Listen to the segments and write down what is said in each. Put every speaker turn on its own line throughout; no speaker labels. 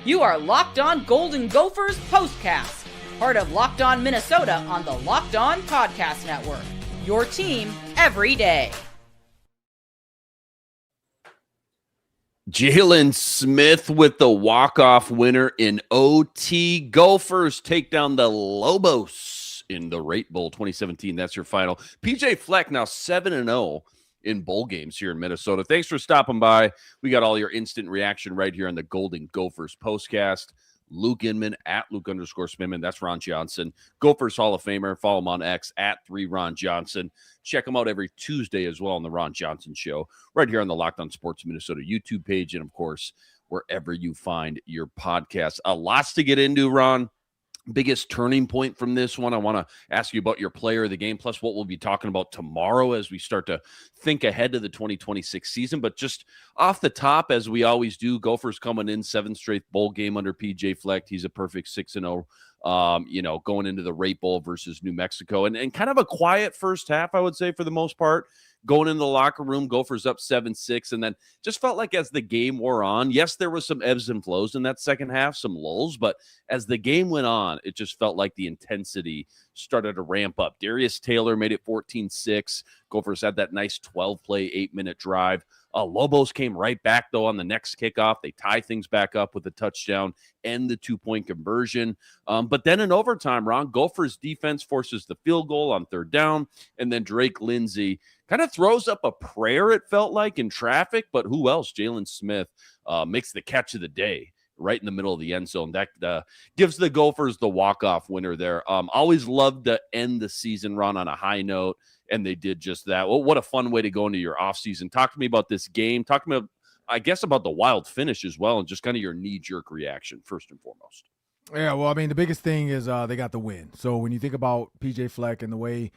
You are Locked On Golden Gophers POSTCAST, part of Locked On Minnesota on the Locked On Podcast Network. Your team every day.
Jalen Smith with the walk-off winner in OT. Gophers take down the Lobos in the Rate Bowl 2017. That's your final. PJ Fleck now 7-0 in bowl games here in Minnesota. Thanks for stopping by. We got all your instant reaction right here on the Golden Gophers postcast. Luke Inman at Luke_Smithman. That's Ron Johnson. Gophers Hall of Famer. Follow him on X at 3Ron Johnson. Check him out every Tuesday as well on the Ron Johnson Show right here on the Locked On Sports Minnesota YouTube page and, of course, wherever you find your podcasts. Lots to get into, Ron. Biggest turning point from this one. I want to ask you about your player of the game, plus what we'll be talking about tomorrow as we start to think ahead to the 2026 season. But just off the top, as we always do, Gophers coming in 7th straight bowl game under PJ Fleck. He's a perfect 6-0, going into the Rate Bowl versus New Mexico. And kind of a quiet first half, I would say, for the most part. Going in the locker room, Gophers up 7-6, and then just felt like as the game wore on, yes, there was some ebbs and flows in that second half, some lulls, but as the game went on, it just felt like the intensity started to ramp up. Darius Taylor made it 14-6. Gophers had that nice 12-play, 8-minute drive. Lobos came right back, though, on the next kickoff. They tie things back up with a touchdown and the 2-point conversion. But then in overtime, Ron, Gophers defense forces the field goal on 3rd down, and then Drake Lindsey kind of throws up a prayer, it felt like, in traffic. But who else? Jalen Smith makes the catch of the day right in the middle of the end zone. That gives the Gophers the walk-off winner there. Always loved to end the season, Ron, on a high note. And they did just that. Well, what a fun way to go into your offseason. Talk to me about this game. Talk to me, I guess, about the wild finish as well and just kind of your knee-jerk reaction, first and foremost.
Yeah, well, I mean, the biggest thing is they got the win. So when you think about PJ Fleck and the way,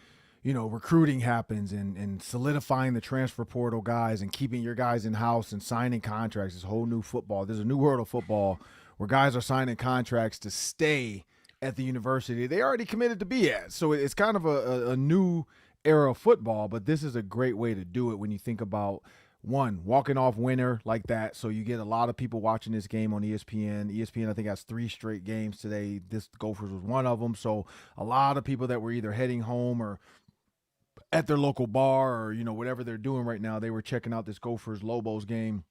recruiting happens and solidifying the transfer portal guys and keeping your guys in-house and signing contracts, this whole new football. There's a new world of football where guys are signing contracts to stay at the university they already committed to be at. So it's kind of a new era of football, but this is a great way to do it when you think about one walking off winner like that. So you get a lot of people watching this game on ESPN. ESPN, I think, has 3 straight games today. This Gophers was one of them. So a lot of people that were either heading home or at their local bar or, whatever they're doing right now, they were checking out this Gophers Lobos game.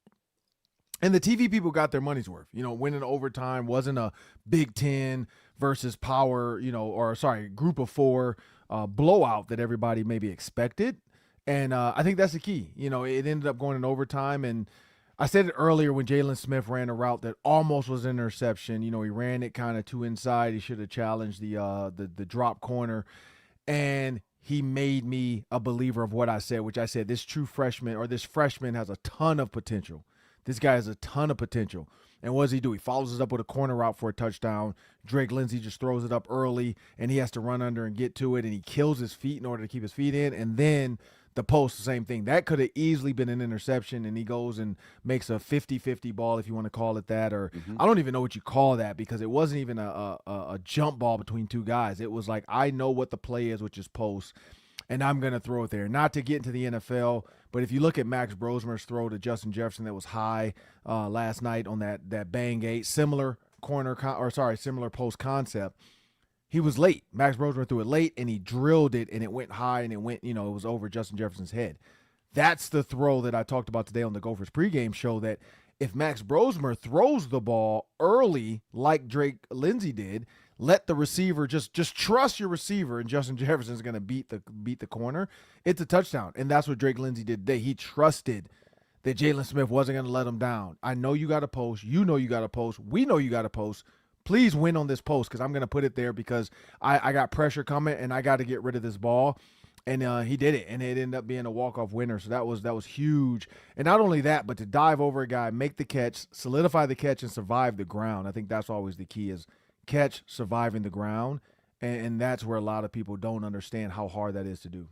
And the TV people got their money's worth. Winning overtime wasn't a Big Ten versus Power, Group of 4 blowout that everybody maybe expected. And I think that's the key. It ended up going in overtime. And I said it earlier when Jalen Smith ran a route that almost was an interception. He ran it kind of too inside. He should have challenged the drop corner. And he made me a believer of what I said, which I said this freshman has a ton of potential. This guy has a ton of potential. And what does he do? He follows it up with a corner route for a touchdown. Drake Lindsey just throws it up early, and he has to run under and get to it, and he kills his feet in order to keep his feet in. And then the post, the same thing. That could have easily been an interception, and he goes and makes a 50-50 ball, if you want to call it that. Or I don't even know what you call that because it wasn't even a jump ball between two guys. It was like, I know what the play is, which is post, and I'm going to throw it there. Not to get into the NFL, but if you look at Max Brosmer's throw to Justin Jefferson that was high last night on that bang gate, similar post concept, he was late. Max Brosmer threw it late, and he drilled it, and it went high, and it went, it was over Justin Jefferson's head. That's the throw that I talked about today on the Gophers pregame show, that if Max Brosmer throws the ball early like Drake Lindsey did, let the receiver just trust your receiver, and Justin Jefferson is going to beat the corner. It's a touchdown, and that's what Drake Lindsey did today. He trusted that Jalen Smith wasn't going to let him down. I know you got to post. You know you got to post. We know you got to post. Please win on this post because I'm going to put it there because I got pressure coming, and I got to get rid of this ball. And he did it, and it ended up being a walk-off winner. So that was huge. And not only that, but to dive over a guy, make the catch, solidify the catch, and survive the ground. I think that's always the key is catch, surviving the ground. And that's where a lot of people don't understand how hard that is to do.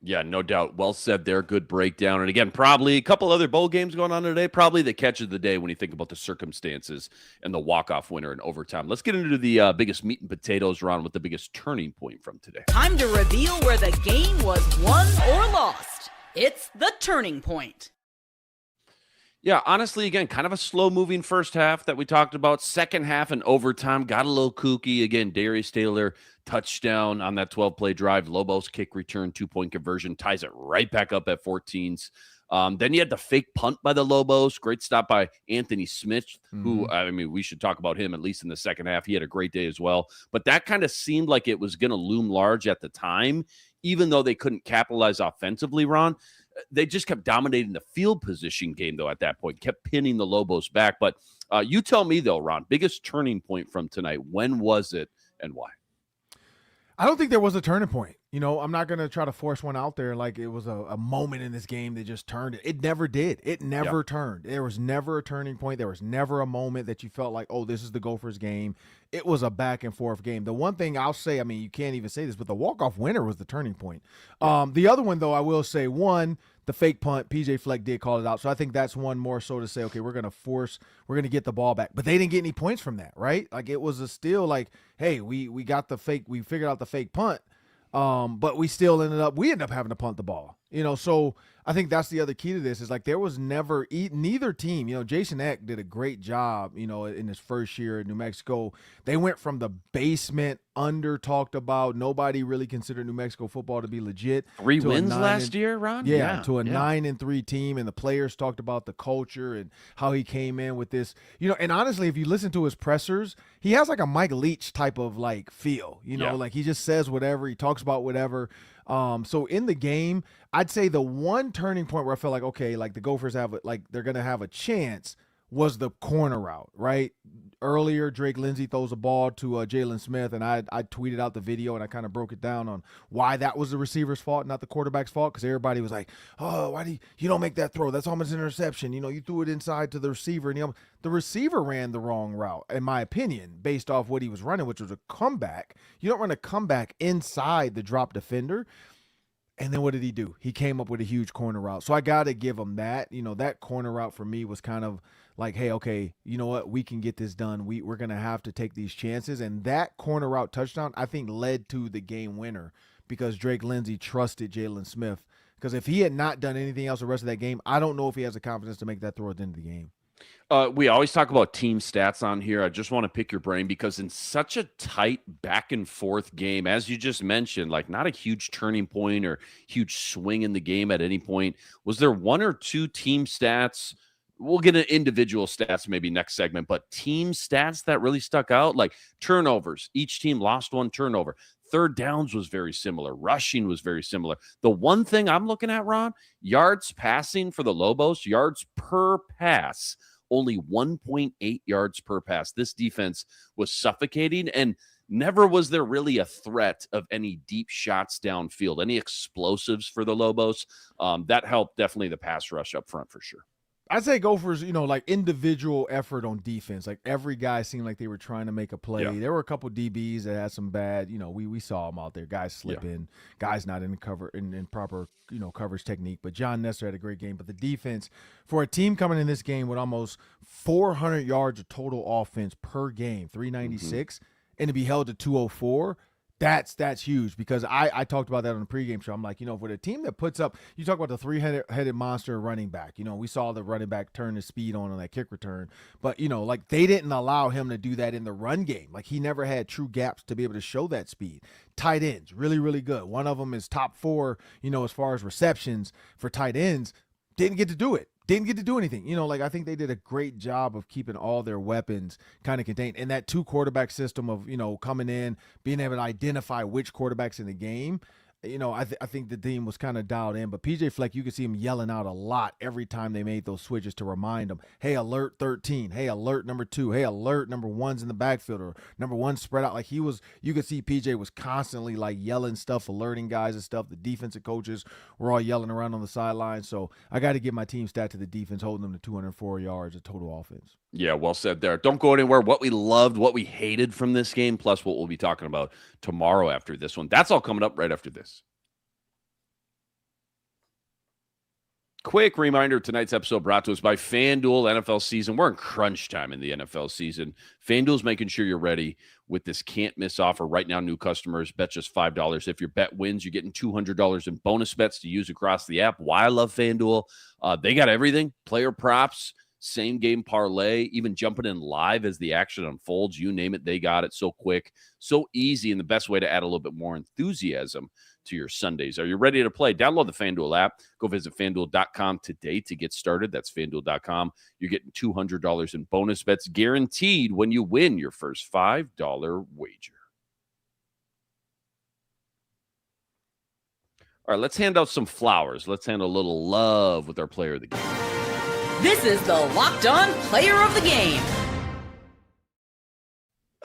Yeah, no doubt. Well said there. Good breakdown. And again, probably a couple other bowl games going on today. Probably the catch of the day when you think about the circumstances and the walk-off winner in overtime. Let's get into the biggest meat and potatoes, Ron, with the biggest turning point from today.
Time to reveal where the game was won or lost. It's the turning point.
Yeah, honestly, again, kind of a slow-moving first half that we talked about. Second half and overtime got a little kooky. Again, Darius Taylor touchdown on that 12-play drive. Lobos kick return, 2-point conversion, ties it right back up at 14s. Then you had the fake punt by the Lobos. Great stop by Anthony Smith, who, I mean, we should talk about him at least in the second half. He had a great day as well. But that kind of seemed like it was going to loom large at the time, even though they couldn't capitalize offensively, Ron. They just kept dominating the field position game, though, at that point, kept pinning the Lobos back. But you tell me, though, Ron, biggest turning point from tonight, when was it and why?
I don't think there was a turning point. You know, I'm not going to try to force one out there like it was a moment in this game that just turned it. It never did. It never turned. There was never a turning point. There was never a moment that you felt like, oh, this is the Gophers game. It was a back and forth game. The one thing I'll say, I mean, you can't even say this, but the walk-off winner was the turning point. The other one, though, I will say, one, the fake punt, PJ Fleck did call it out. So I think that's one more so to say, okay, we're going to get the ball back. But they didn't get any points from that, right? Like it was still like, hey, we figured out the fake punt. But we ended up having to punt the ball, you know? So I think that's the other key to this is like, there was never neither team, you know, Jason Eck did a great job, you know, in his first year in New Mexico. They went from the basement under talked about, nobody really considered New Mexico football to be legit.
3 wins last year, Ron?
Yeah, to a 9-3 team. And the players talked about the culture and how he came in with this, you know, and honestly, if you listen to his pressers, he has like a Mike Leach type of like feel, you know, like he just says whatever, he talks about whatever. So in the game, I'd say the one turning point where I felt like, okay, like the Gophers they're going to have a chance was the corner route, right? Earlier, Drake Lindsey throws a ball to JALEN Smith, and I tweeted out the video, and I kind of broke it down on why that was the receiver's fault, not the quarterback's fault, because everybody was like, oh, why do you don't make that throw? That's almost an interception. You know, you threw it inside to the receiver, and the receiver ran the wrong route, in my opinion, based off what he was running, which was a comeback. You don't run a comeback inside the drop defender. And then what did he do? He came up with a huge corner route. So I got to give him that. You know, that corner route for me was kind of like, hey, okay, you know what? We can get this done. We're going to have to take these chances. And that corner route touchdown, I think, led to the game winner because Drake Lindsey trusted JALEN Smith. Because if he had not done anything else the rest of that game, I don't know if he has the confidence to make that throw at the end of the game.
We always talk about team stats on here. I just want to pick your brain because in such a tight back and forth game, as you just mentioned, like not a huge turning point or huge swing in the game at any point. Was there one or two team stats? We'll get into individual stats maybe next segment, but team stats that really stuck out, like turnovers. Each team lost one turnover. Third downs was very similar. Rushing was very similar. The one thing I'm looking at, Ron, yards passing for the Lobos, yards per pass, only 1.8 yards per pass. This defense was suffocating, and never was there really a threat of any deep shots downfield, any explosives for the Lobos. That helped definitely the pass rush up front for sure.
I'd say Gophers, you know, like individual effort on defense. Like every guy seemed like they were trying to make a play. There were a couple DBs that had some bad, you know, we saw them out there. Guys slip in, guys not in cover in proper, you know, coverage technique. But John Nestor had a great game. But the defense for a team coming in this game with almost 400 yards of total offense per game, 396, and to be held to 204. That's huge because I talked about that on the pregame show. I'm like, you know, for the team that puts up, you talk about the three-headed monster running back. You know, we saw the running back turn his speed on that kick return. But, you know, like they didn't allow him to do that in the run game. Like he never had true gaps to be able to show that speed. Tight ends, really, really good. One of them is top 4, you know, as far as receptions for tight ends. Didn't get to do it. Didn't get to do anything. You know, like I think they did a great job of keeping all their weapons kind of contained. And that 2-quarterback system of, you know, coming in, being able to identify which quarterback's in the game, you know, I think the team was kind of dialed in. But PJ Fleck, you could see him yelling out a lot every time they made those switches to remind them, hey, alert 13, hey, alert number 2, hey, alert number 1's in the backfield, or number 1 spread out. Like you could see PJ was constantly like yelling stuff, alerting guys and stuff. The defensive coaches were all yelling around on the sideline. So I got to give my team stat to the defense, holding them to 204 yards of total offense.
Yeah, well said there. Don't go anywhere. What we loved, what we hated from this game, plus what we'll be talking about tomorrow after this one. That's all coming up right after this. Quick reminder, tonight's episode brought to us by FanDuel. NFL season. We're in crunch time in the NFL season. FanDuel's making sure you're ready with this can't-miss offer. Right now, new customers bet just $5. If your bet wins, you're getting $200 in bonus bets to use across the app. Why I love FanDuel? They got everything. Player props, same-game parlay, even jumping in live as the action unfolds. You name it, they got it. So quick, so easy, and the best way to add a little bit more enthusiasm to your Sundays. Are you ready to play? Download the FanDuel app. Go visit FanDuel.com today to get started. That's FanDuel.com. You're getting $200 in bonus bets guaranteed when you win your first $5 wager. All right, let's hand out some flowers. Let's hand a little love with our player of the game.
This is the Locked On Player of the Game.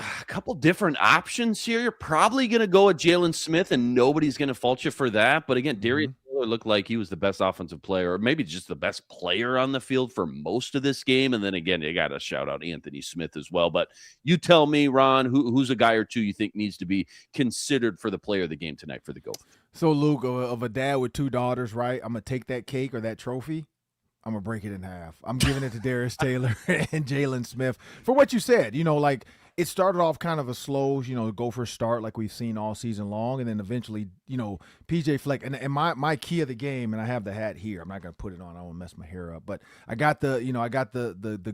A couple different options here. You're probably going to go with Jalen Smith, and nobody's going to fault you for that. But again, Darius Taylor looked like he was the best offensive player, or maybe just the best player on the field for most of this game. And then again, you got to shout out Anthony Smith as well. But you tell me, Ron, who's a guy or two you think needs to be considered for the player of the game tonight for the Gophers?
So, Luke, of a dad with 2 daughters, right? I'm going to take that cake or that trophy. I'm going to break it in half. I'm giving it to Darius Taylor and Jalen Smith for what you said. Like, it started off kind of a slow, Gophers start like we've seen all season long. And then eventually, PJ Fleck. And my key of the game, and I have the hat here. I'm not going to put it on. I won't mess my hair up. But I got the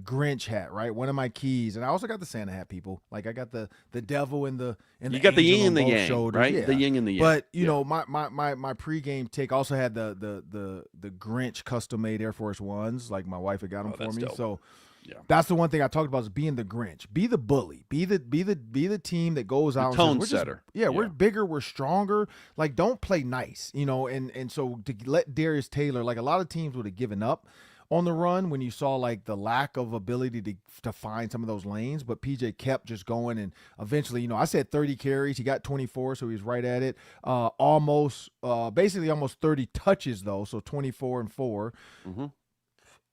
Grinch hat, right? One of my keys. And I also got the Santa hat, people. Like, I got the devil and the
you got the yin and the yang,
shoulders.
right?
Yeah.
The yin and the yang.
But, my pregame take also had the Grinch custom-made Air Force Ones. Like, my wife had got them for me.
Dope.
So
yeah,
that's the one thing I talked about is being the Grinch. Be the bully. Be the team that goes out.
The tone
and says,
setter.
We're bigger. We're stronger. Like, don't play nice, and so to let Darius Taylor, like a lot of teams would have given up on the run when you saw like the lack of ability to find some of those lanes, but PJ kept just going, and eventually, I said 30 carries, he got 24, so he was right at it. Basically almost 30 touches though, so 24 and 4.
Mm-hmm.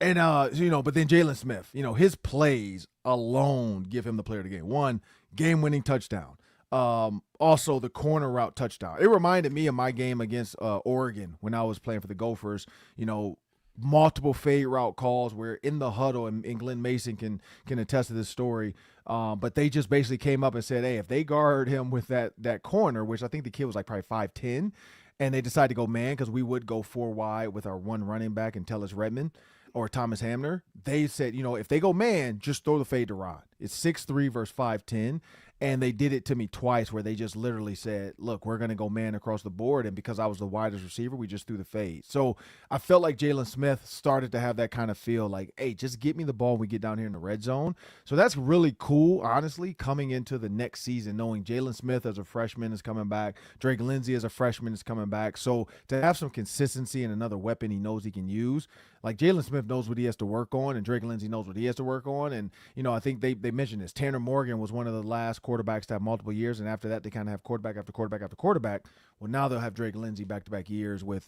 And but then Jalen Smith, his plays alone give him the player of the game. 1 game-winning touchdown. Also the corner route touchdown. It reminded me of my game against Oregon when I was playing for the Gophers. Multiple fade route calls where in the huddle, and Glenn Mason can attest to this story. But they just basically came up and said, hey, if they guard him with that corner, which I think the kid was like probably 5'10", and they decided to go man, because we would go 4 wide with our 1 running back and Tellus Redmond or Thomas Hamner. They said, if they go man, just throw the fade to Rod. It's 6'3" versus 5'10". And they did it to me twice where they just literally said, look, we're going to go man across the board. And because I was the widest receiver, we just threw the fade. So I felt like Jalen Smith started to have that kind of feel like, hey, just get me the ball when we get down here in the red zone. So that's really cool, honestly, coming into the next season, knowing Jalen Smith as a freshman is coming back. Drake Lindsey as a freshman is coming back. So to have some consistency and another weapon he knows he can use, like Jalen Smith knows what he has to work on, and Drake Lindsey knows what he has to work on. And, I think they mentioned this. Tanner Morgan was one of the last quarterbacks to have multiple years, and after that they kind of have quarterback after quarterback after quarterback. Well, now they'll have Drake Lindsey back-to-back years with,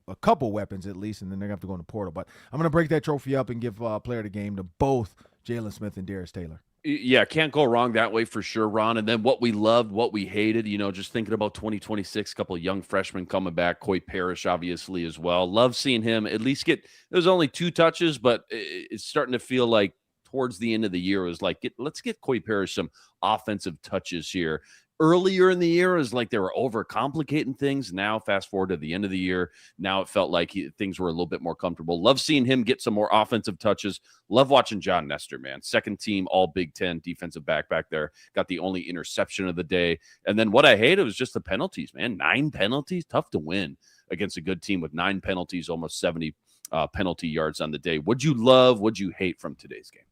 a couple weapons at least, and then they're going to have to go in the portal. But I'm going to break that trophy up and give player of the game to both Jalen Smith and Darius Taylor.
Yeah, can't go wrong that way for sure, Ron. And then what we loved, what we hated, just thinking about 2026, a couple of young freshmen coming back, Coy Parrish obviously as well. Love seeing him at least there's only 2 touches, but it's starting to feel like towards the end of the year, it was like, let's get Coy Parrish some offensive touches here. Earlier in the year, it was like they were overcomplicating things. Now, fast forward to the end of the year, now it felt like things were a little bit more comfortable. Love seeing him get some more offensive touches. Love watching John Nestor, man. Second team, all Big Ten defensive back there. Got the only interception of the day. And then what I hated was just the penalties, man. 9 penalties. Tough to win against a good team with 9 penalties, almost 70 penalty yards on the day. What'd you love? What'd you hate from today's game?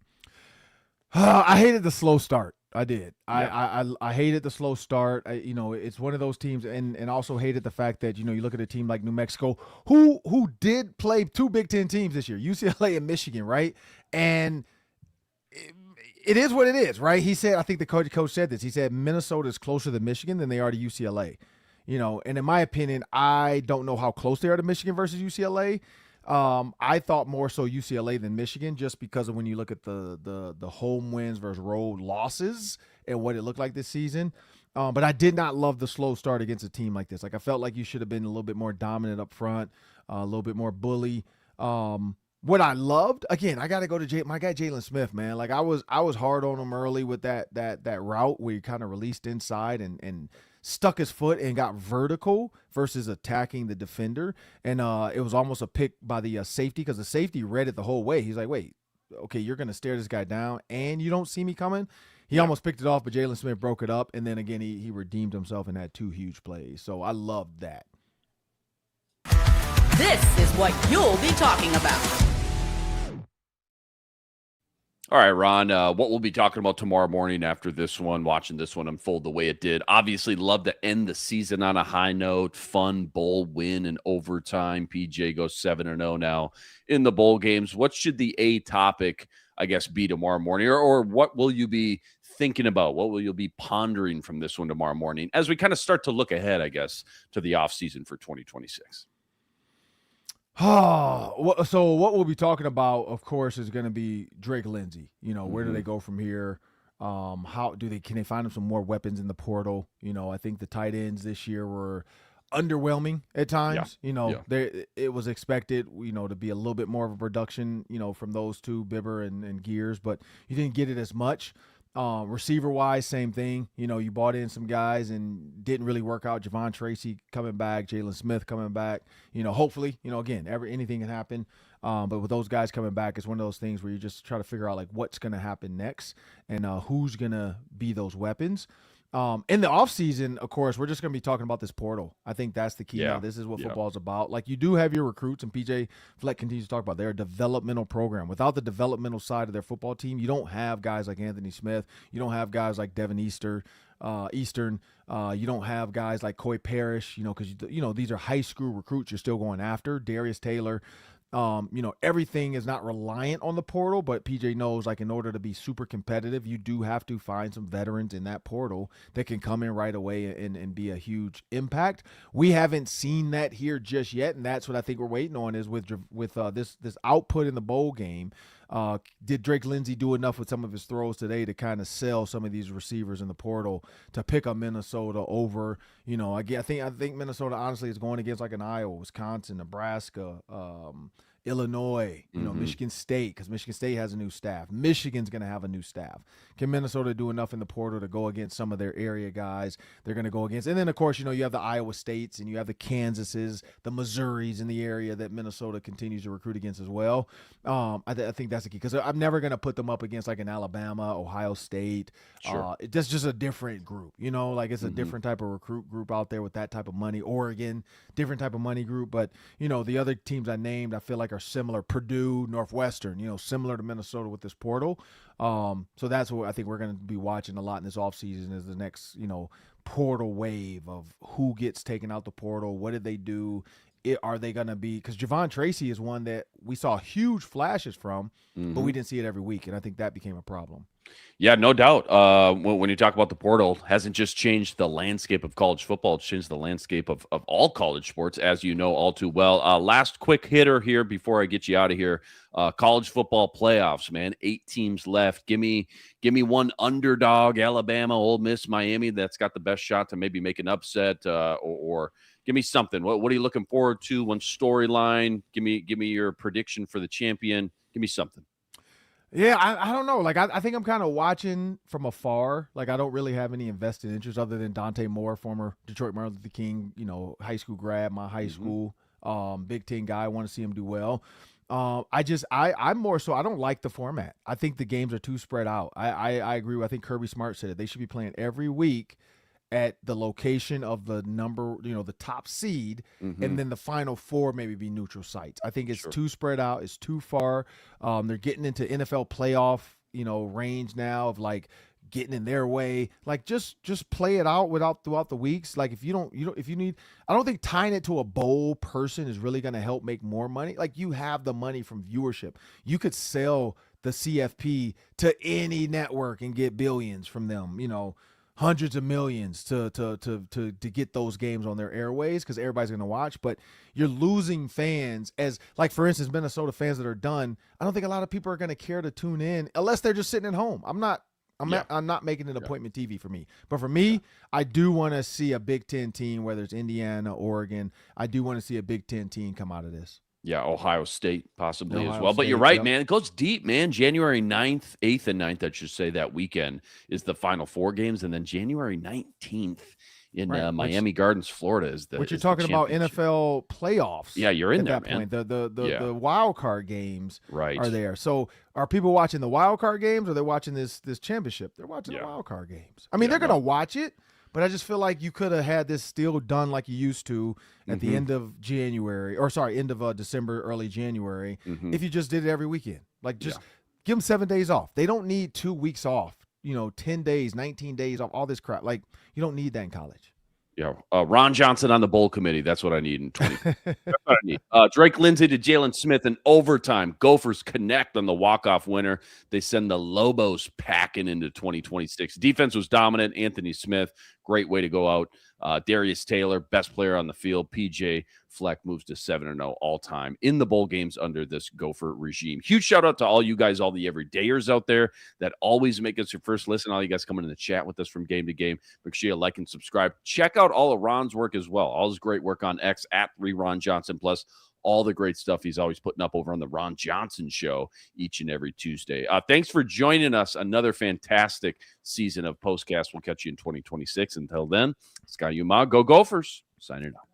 I hated the slow start. I did.
Yeah.
I hated the slow start. It's one of those teams, and also hated the fact that, you look at a team like New Mexico, who did play 2 Big Ten teams this year, UCLA and Michigan, right? And it is what it is, right? He said, I think the coach said this. He said Minnesota is closer to Michigan than they are to UCLA. And in my opinion, I don't know how close they are to Michigan versus UCLA. I thought more so UCLA than Michigan, just because of when you look at the home wins versus road losses and what it looked like this season. But I did not love the slow start against a team like this. Like, I felt like you should have been a little bit more dominant up front, a little bit more bully. What I loved, again, I got to go to my guy Jalen Smith, man. Like I was hard on him early with that route where he kind of released inside and stuck his foot and got vertical versus attacking the defender. And it was almost a pick by the safety, because the safety read it the whole way. He's like, wait, okay, you're going to stare this guy down and you don't see me coming? He almost picked it off, but Jalen Smith broke it up. And then again, he redeemed himself and had 2 huge plays. So I loved that.
This is what you'll be talking about.
All right, Ron, what we'll be talking about tomorrow morning after this one, watching this one unfold the way it did. Obviously, love to end the season on a high note. Fun bowl win in overtime. PJ goes 7-0 now in the bowl games. What should the A topic, I guess, be tomorrow morning? Or what will you be thinking about? What will you be pondering from this one tomorrow morning as we kind of start to look ahead, I guess, to the offseason for 2026?
So what we'll be talking about, of course, is going to be Drake Lindsey. You know, where do they go from here? How do can they find him some more weapons in the portal? You know, I think the tight ends this year were underwhelming at times. You know, it was expected, you know, to be a little bit more of a production, you know, from those two, Bibber and Gears, but you didn't get it as much. Receiver wise, same thing. You know, you bought in some guys and didn't really work out. Javon Tracy coming back, Jalen Smith coming back. You know, hopefully, you know, again, anything can happen. But with those guys coming back, it's one of those things where you just try to figure out like what's going to happen next and who's going to be those weapons. In the offseason, of course, we're just going to be talking about this portal. I think that's the key now. This is what football is about. Like, you do have your recruits, and PJ Fleck continues to talk about, they're a developmental program. Without the developmental side of their football team, you don't have guys like Anthony Smith. You don't have guys like Devin Eastern. You don't have guys like Coy Parrish, you know, because, you know, these are high school recruits you're still going after. Darius Taylor. You know, everything is not reliant on the portal, but PJ knows, like, in order to be super competitive, you do have to find some veterans in that portal that can come in right away and be a huge impact. We haven't seen that here just yet, and that's what I think we're waiting on is with this output in the bowl game. Did Drake Lindsey do enough with some of his throws today to kind of sell some of these receivers in the portal to pick up Minnesota over, you know, I think Minnesota honestly is going against like an Iowa, Wisconsin, Nebraska, Illinois, you know, Michigan State, because Michigan State has a new staff. Michigan's going to have a new staff. Can Minnesota do enough in the portal to go against some of their area guys they're going to go against? And then, of course, you know, you have the Iowa States and you have the Kansases, the Missouris in the area that Minnesota continues to recruit against as well. I think that's the key, because I'm never going to put them up against like an Alabama, Ohio State.
Sure.
It's just a different group, you know, like it's a different type of recruit group out there with that type of money. Oregon, different type of money group. But, you know, the other teams I named, I feel like are similar. Purdue, Northwestern, you know, similar to Minnesota with this portal. So that's what I think we're going to be watching a lot in this offseason is the next, you know, portal wave of who gets taken out the portal. What did they do? Are they going to be – because Javon Tracy is one that we saw huge flashes from, but we didn't see it every week, and I think that became a problem.
Yeah, no doubt. When you talk about the portal, hasn't just changed the landscape of college football, it's changed the landscape of all college sports, as you know all too well. Last quick hitter here before I get you out of here. College football playoffs, man. 8 teams left. Give me one underdog, Alabama, Ole Miss, Miami, that's got the best shot to maybe make an upset, or give me something. What are you looking forward to? One storyline. Give me your prediction for the champion. Give me something.
Yeah, I don't know. Like, I think I'm kind of watching from afar. Like, I don't really have any invested interest other than Dante Moore, former Detroit Martin Luther King, you know, high school grad, my high school, Big Ten guy. I want to see him do well. I'm more so, I don't like the format. I think the games are too spread out. I agree. I think Kirby Smart said it. They should be playing every week at the location of the number, you know, the top seed, and then the final 4 maybe be neutral sites. I think it's too spread out. It's too far. They're getting into NFL playoff, you know, range now of like getting in their way. Like just play it out throughout the weeks. Like if you need, I don't think tying it to a bowl person is really going to help make more money. Like you have the money from viewership. You could sell the CFP to any network and get billions from them, you know, hundreds of millions to get those games on their airways because everybody's going to watch. But you're losing fans, as like, for instance, Minnesota fans that are done. I don't think a lot of people are going to care to tune in unless they're just sitting at home. I'm not making it appointment TV for me. But for me, I do want to see a Big Ten team, whether it's Indiana, Oregon. I do want to see a Big Ten team come out of this.
Yeah, Ohio State possibly as
Ohio
well. But you're
State,
right,
yep.
man. It goes deep, man. January 9th, 8th, and 9th, I should say, that weekend is the Final Four games. And then January 19th in
Right,
Miami Gardens, Florida is the
Which you're
is the
talking about
championship.
NFL playoffs.
Yeah, you're in
at
there,
that
man.
point. The
Yeah.
wild card games
Right.
are there. So are people watching the wild card games, or they're watching this championship? They're watching
Yeah.
the wild card games. I mean,
Yeah,
they're gonna watch it, but I just feel like you could have had this still done like you used to at the end of January, or sorry, end of December, early January, if you just did it every weekend. Like, just give them 7 days off. They don't need 2 weeks off. 10 days, 19 days off, all this crap. Like, you don't need that in college.
Yeah, Ron Johnson on the bowl committee. That's what I need in 20. That's what I need. Drake Lindsay to Jalen Smith in overtime. Gophers connect on the walk-off winner. They send the Lobos packing into 2026. Defense was dominant. Anthony Smith, great way to go out. Darius Taylor, best player on the field. PJ Fleck moves to 7-0 all-time in the bowl games under this Gopher regime. Huge shout-out to all you guys, all the everydayers out there that always make us your first listen. All you guys coming in the chat with us from game to game. Make sure you like and subscribe. Check out all of Ron's work as well. All his great work on X at @3Ron Johnson, plus all the great stuff he's always putting up over on the Ron Johnson Show each and every Tuesday. Thanks for joining us. Another fantastic season of Postcast. We'll catch you in 2026. Until then, Sky Umag, go Gophers. Signing out.